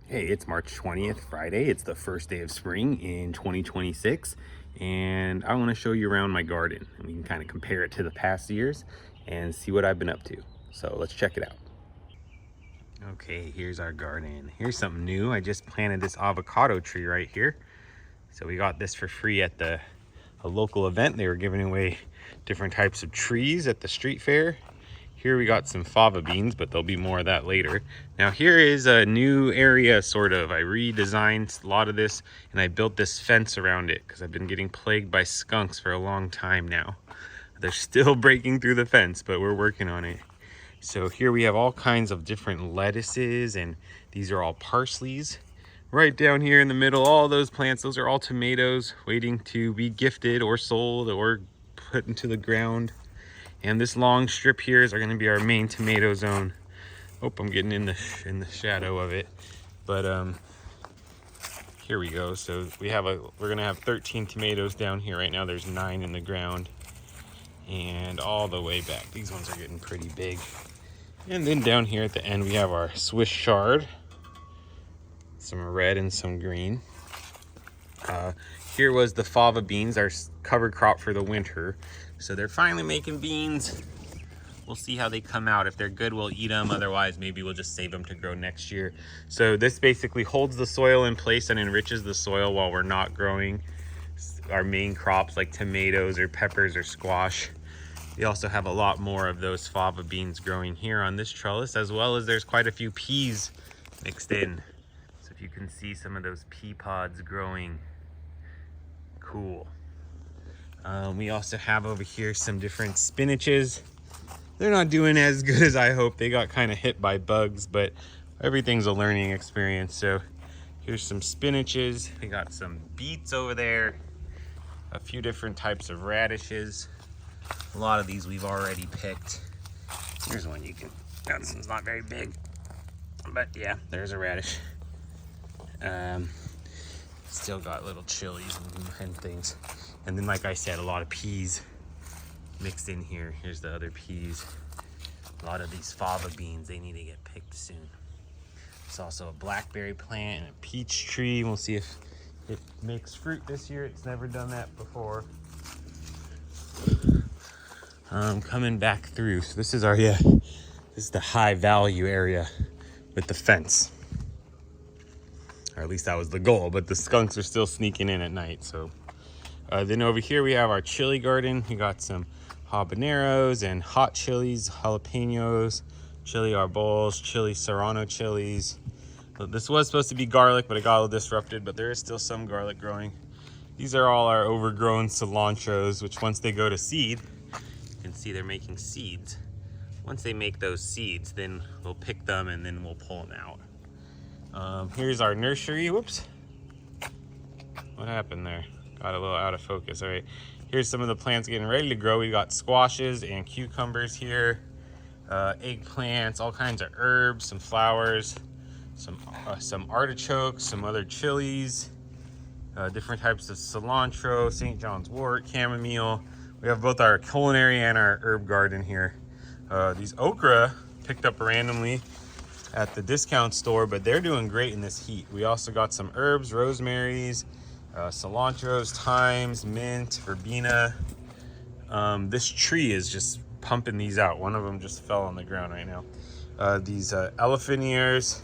Hey, it's March 20th, Friday. It's the first day of spring in 2026, and I want to show you around my garden. And we can kind of compare it to the past years and see what I've been up to. So let's check it out. Okay, here's our garden. Here's something new. I just planted this avocado tree right here. So we got this for free at a local event. They were giving away different types of trees at the street fair. Here we got some fava beans, but there'll be more of that later. Now here is a new area, sort of. I redesigned a lot of this and I built this fence around it because I've been getting plagued by skunks for a long time now. They're still breaking through the fence, but we're working on it. So here we have all kinds of different lettuces, and these are all parsleys. Right down here in the middle, all those plants, those are all tomatoes waiting to be gifted or sold or put into the ground. And this long strip here is going to be our main tomato zone. Hope I'm getting in the shadow of it, but here we go. So we're going to have 13 tomatoes down here right now. There's 9 in the ground, and all the way back. These ones are getting pretty big. And then down here at the end we have our Swiss chard, some red and some green. Here was the fava beans, our cover crop for the winter. So they're finally making beans. We'll see how they come out. If they're good, we'll eat them. Otherwise, maybe we'll just save them to grow next year. So this basically holds the soil in place and enriches the soil while we're not growing our main crops like tomatoes or peppers or squash. We also have a lot more of those fava beans growing here on this trellis, as well as there's quite a few peas mixed in. So if you can see some of those pea pods growing. Cool. We also have over here some different spinaches. They're not doing as good as I hope. They got kind of hit by bugs, but everything's a learning experience. So here's some spinaches. We got some beets over there, a few different types of radishes. A lot of these we've already picked. Here's one this one's not very big, but yeah, there's a radish. Still got little chilies and things. And then, like I said, a lot of peas mixed in here. Here's the other peas. A lot of these fava beans, they need to get picked soon. There's also a blackberry plant and a peach tree. We'll see if it makes fruit this year. It's never done that before. Coming back through. So this is this is the high value area with the fence. Or at least that was the goal, but the skunks are still sneaking in at night. So then over here we have our chili garden. We got some habaneros and hot chilies, jalapenos, chili arbol, chili serrano chilies. This was supposed to be garlic, but it got a little disrupted, but there is still some garlic growing. These are all our overgrown cilantros, which once they go to seed, you can see they're making seeds. Once they make those seeds, then we'll pick them and then we'll pull them out. Here's our nursery. Whoops. What happened there? Got a little out of focus. All right. Here's some of the plants getting ready to grow. We got squashes and cucumbers here, eggplants, all kinds of herbs, some flowers, some artichokes, some other chilies, different types of cilantro, St. John's wort, chamomile. We have both our culinary and our herb garden here. These okra picked up randomly at the discount store, but they're doing great in this heat. We also got some herbs, rosemaries, cilantros, thymes, mint, verbena. This tree is just pumping these out. One of them just fell on the ground right now. These elephant ears,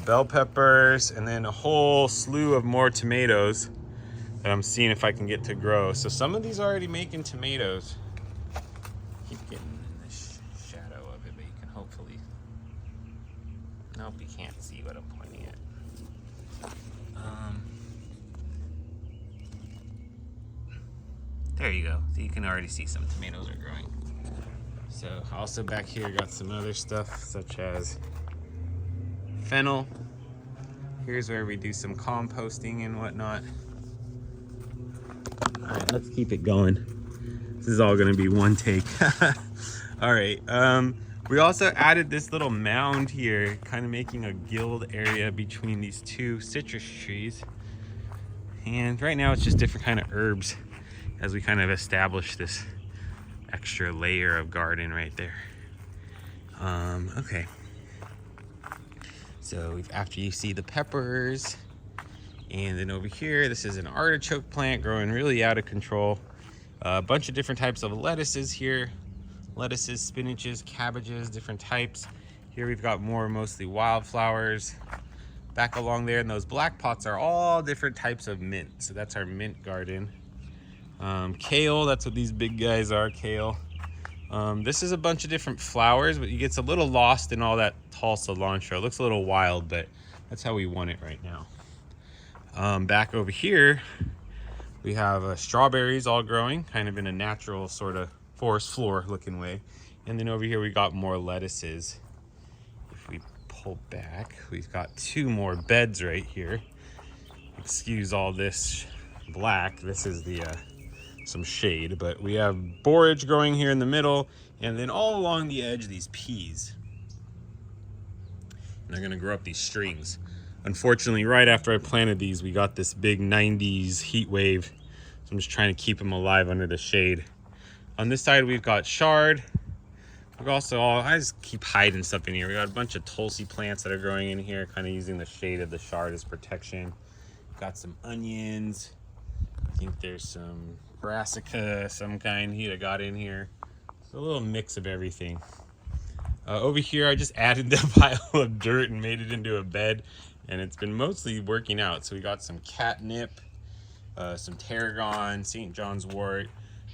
bell peppers, and then a whole slew of more tomatoes that I'm seeing if I can get to grow. So some of these are already making tomatoes. Keep getting in the shadow of it, but you can hopefully... Nope, you can't see what I'm pointing at. There you go. So you can already see some tomatoes are growing. So also back here got some other stuff such as fennel. Here's where we do some composting and whatnot. All right, let's keep it going. This is all gonna be one take. All right, we also added this little mound here, kind of making a guild area between these two citrus trees. And right now it's just different kind of herbs as we kind of establish this extra layer of garden right there. Okay. So after you see the peppers, and then over here, this is an artichoke plant growing really out of control. A bunch of different types of lettuces here. Lettuces, spinaches, cabbages, different types. Here we've got more mostly wildflowers. Back along there in those black pots are all different types of mint. So that's our mint garden. Kale, that's what these big guys are, kale. This is a bunch of different flowers, but it gets a little lost in all that tall cilantro. It looks a little wild, but that's how we want it right now. Back over here, we have strawberries all growing, kind of in a natural sort of forest floor looking way. And then over here, we got more lettuces. If we pull back, we've got 2 more beds right here. Excuse all this black. This is the some shade, but we have borage growing here in the middle, and then all along the edge, these peas. And they're gonna grow up these strings. Unfortunately, right after I planted these, we got this big 90s heat wave. So I'm just trying to keep them alive under the shade. On this side, we've got chard. We've also, I just keep hiding stuff in here. We got a bunch of Tulsi plants that are growing in here, kind of using the shade of the chard as protection. Got some onions. I think there's some brassica, some kind that got in here. It's a little mix of everything. Over here, I just added the pile of dirt and made it into a bed, and it's been mostly working out. So we got some catnip, some tarragon, St. John's wort.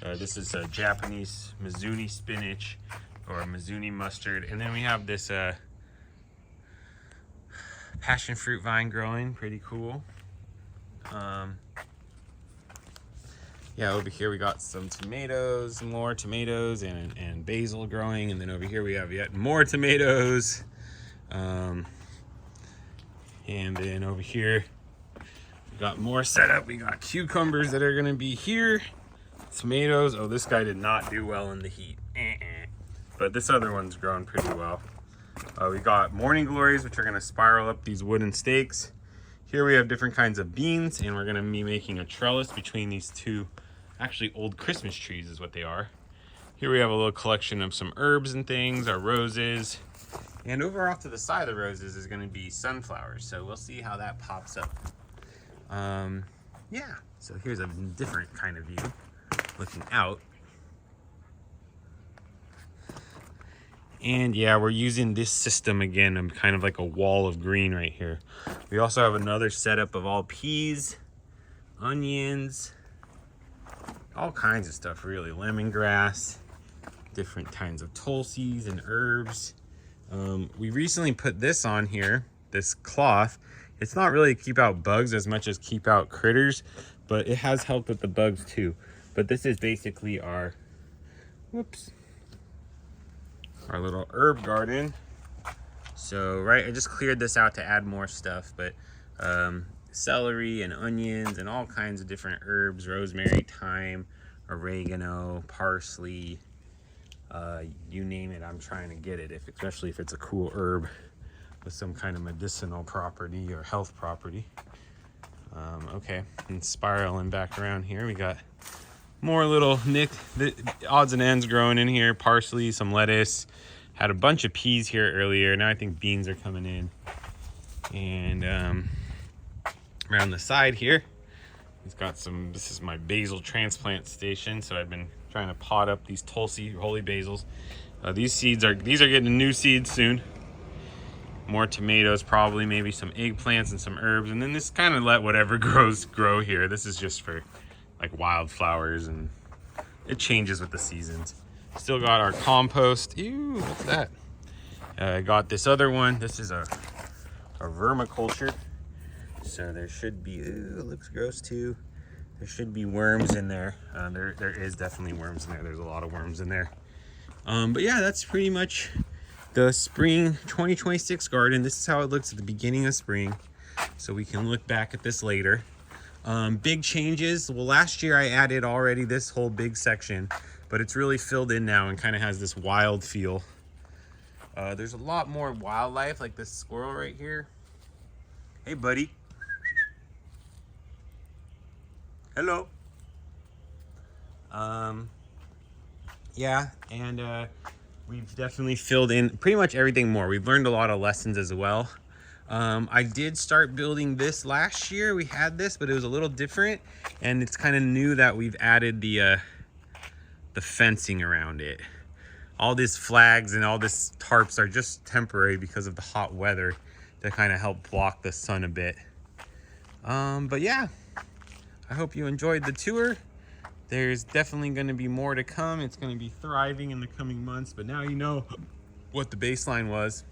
This is a Japanese Mizuni spinach or Mizuni mustard. And then we have this passion fruit vine growing, pretty cool. Yeah, over here we got some tomatoes, more tomatoes, and basil growing. And then over here we have yet more tomatoes. And then over here, we got more set up. We got cucumbers that are gonna be here. Tomatoes, oh, this guy did not do well in the heat. But this other one's grown pretty well. We got morning glories, which are gonna spiral up these wooden stakes. Here we have different kinds of beans, and we're gonna be making a trellis between these 2, actually old Christmas trees is what they are. Here we have a little collection of some herbs and things, our roses. And over off to the side of the roses is gonna be sunflowers. So we'll see how that pops up. Yeah, so here's a different kind of view looking out. And yeah, we're using this system again, kind of like a wall of green right here. We also have another setup of all peas, onions, all kinds of stuff really, lemongrass, different kinds of tulsis and herbs. We recently put this on here, this cloth. It's not really to keep out bugs as much as keep out critters, but it has helped with the bugs too. But this is basically our, our little herb garden. So, right, I just cleared this out to add more stuff, but celery and onions and all kinds of different herbs, rosemary, thyme, oregano, parsley, you name it, I'm trying to get it, especially if it's a cool herb with some kind of medicinal property or health property. Okay, and spiraling back around here, we got more little odds and ends growing in here, parsley, some lettuce. Had a bunch of peas here earlier. Now I think beans are coming in. And around the side here, it's got some, this is my basil transplant station. So I've been trying to pot up these Tulsi holy basils. These are getting new seeds soon. More tomatoes, probably maybe some eggplants and some herbs. And then this kind of let whatever grows grow here. This is just for like wildflowers, and it changes with the seasons. Still got our compost. Ew, what's that? I got this other one. This is a vermiculture. So there should be, ooh, it looks gross too. There should be worms in there. There is definitely worms in there. There's a lot of worms in there. But yeah, that's pretty much the spring 2026 garden. This is how it looks at the beginning of spring. So we can look back at this later. Big changes. Well, last year I added already this whole big section, but it's really filled in now and kind of has this wild feel. There's a lot more wildlife, like this squirrel right here. Hey, buddy. Hello. Yeah, and we've definitely filled in pretty much everything more. We've learned a lot of lessons as well. I did start building this last year. We had this, but it was a little different, and it's kind of new that we've added the fencing around it. All these flags and all this tarps are just temporary because of the hot weather to kind of help block the sun a bit. But yeah, I hope you enjoyed the tour. There's definitely going to be more to come. It's going to be thriving in the coming months, but now you know what the baseline was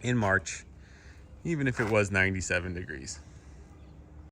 in March, even if it was 97 degrees.